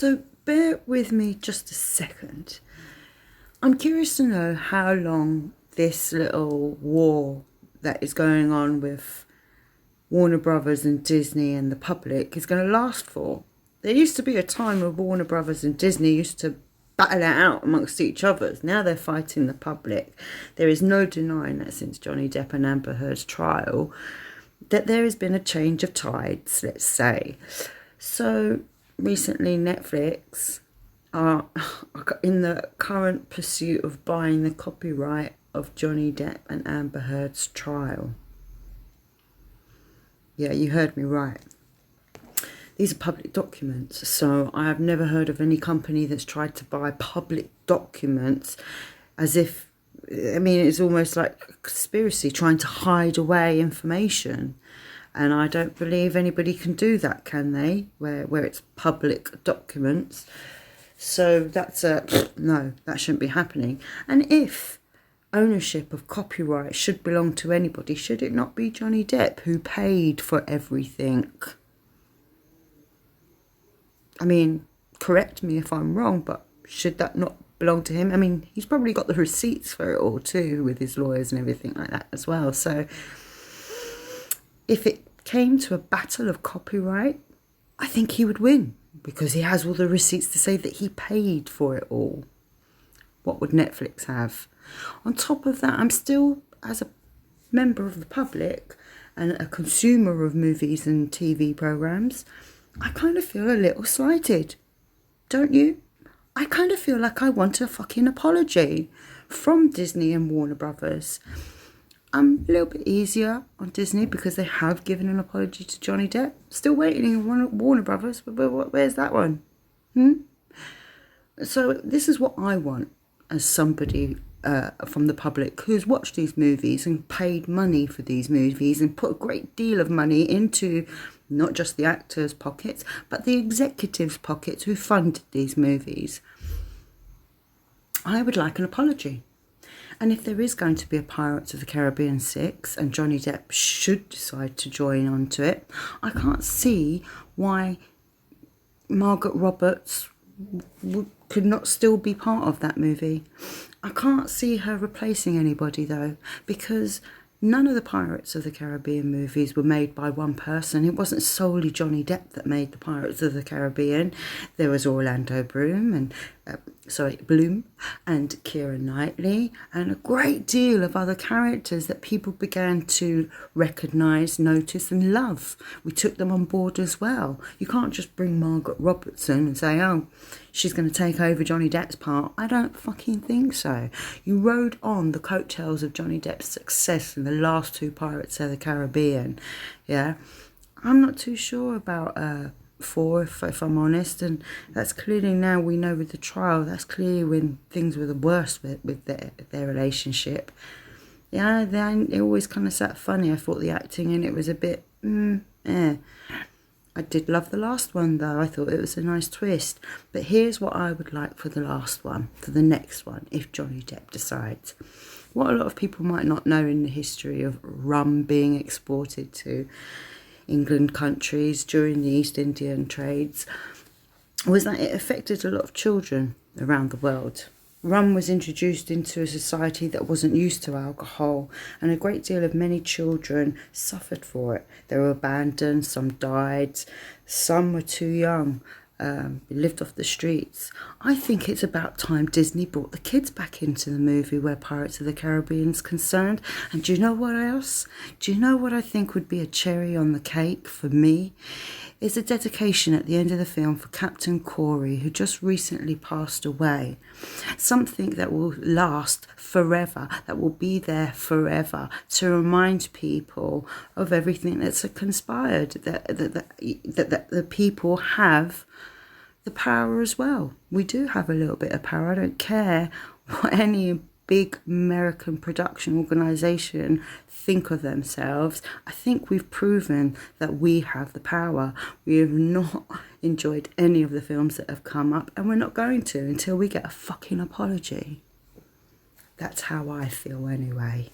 So bear with me just a second. I'm curious to know how long this little war that is going on with Warner Brothers and Disney and the public is going to last for. There used to be a time where Warner Brothers and Disney used to battle it out amongst each other. Now they're fighting the public. There is no denying that since Johnny Depp and Amber Heard's trial, that there has been a change of tides, let's say. So recently Netflix are in the current pursuit of buying the copyright of Johnny Depp and Amber Heard's trial. Yeah, you heard me right. These are public documents, so I have never heard of any company that's tried to buy public documents as if, I mean, it's almost like a conspiracy trying to hide away information. And I don't believe anybody can do that, can they? Where it's public documents. So that's no, that shouldn't be happening. And if ownership of copyright should belong to anybody, should it not be Johnny Depp who paid for everything? I mean, correct me if I'm wrong, but should that not belong to him? I mean, he's probably got the receipts for it all too, with his lawyers and everything like that as well. So if it came to a battle of copyright, I think he would win because he has all the receipts to say that he paid for it all. What would Netflix have? On top of that, I'm still, as a member of the public and a consumer of movies and TV programmes, I kind of feel a little slighted. Don't you? I kind of feel like I want a fucking apology from Disney and Warner Brothers. I'm a little bit easier on Disney because they have given an apology to Johnny Depp. Still waiting on Warner Brothers. Where's that one? So this is what I want as somebody from the public who's watched these movies and paid money for these movies and put a great deal of money into not just the actors' pockets, but the executives' pockets who funded these movies. I would like an apology. And if there is going to be a Pirates of the Caribbean 6 and Johnny Depp should decide to join onto it, I can't see why Margaret Roberts could not still be part of that movie. I can't see her replacing anybody though, because none of the Pirates of the Caribbean movies were made by one person. It wasn't solely Johnny Depp that made the Pirates of the Caribbean. There was Orlando Bloom and Keira Knightley and a great deal of other characters that people began to recognise, notice and love. We took them on board as well. You can't just bring Margaret Robertson and say, oh, she's going to take over Johnny Depp's part. I don't fucking think so. You rode on the coattails of Johnny Depp's success in the last two Pirates of the Caribbean. Yeah, I'm not too sure about 4, if I'm honest, and that's clearly, now we know with the trial, that's clearly when things were the worst with their relationship. Yeah, it always kind of sat funny. I thought the acting in it was a bit I did love the last one though. I thought it was a nice twist. But here's what I would like for the last one, for the next one, if Johnny Depp decides. What a lot of people might not know in the history of rum being exported to England countries during the East Indian trades was that it affected a lot of children around the world. Rum was introduced into a society that wasn't used to alcohol, and a great deal of many children suffered for it. They were abandoned, some died, some were too young, lived off the streets. I think it's about time Disney brought the kids back into the movie where Pirates of the Caribbean is concerned. And do you know what else? Do you know what I think would be a cherry on the cake for me? Is a dedication at the end of the film for Captain Corey, who just recently passed away. Something that will last forever, that will be there forever, to remind people of everything that's conspired, that the people have the power as well. We do have a little bit of power. I don't care what any big American production organisation think of themselves. I think we've proven that we have the power. We have not enjoyed any of the films that have come up, and we're not going to until we get a fucking apology. That's how I feel anyway.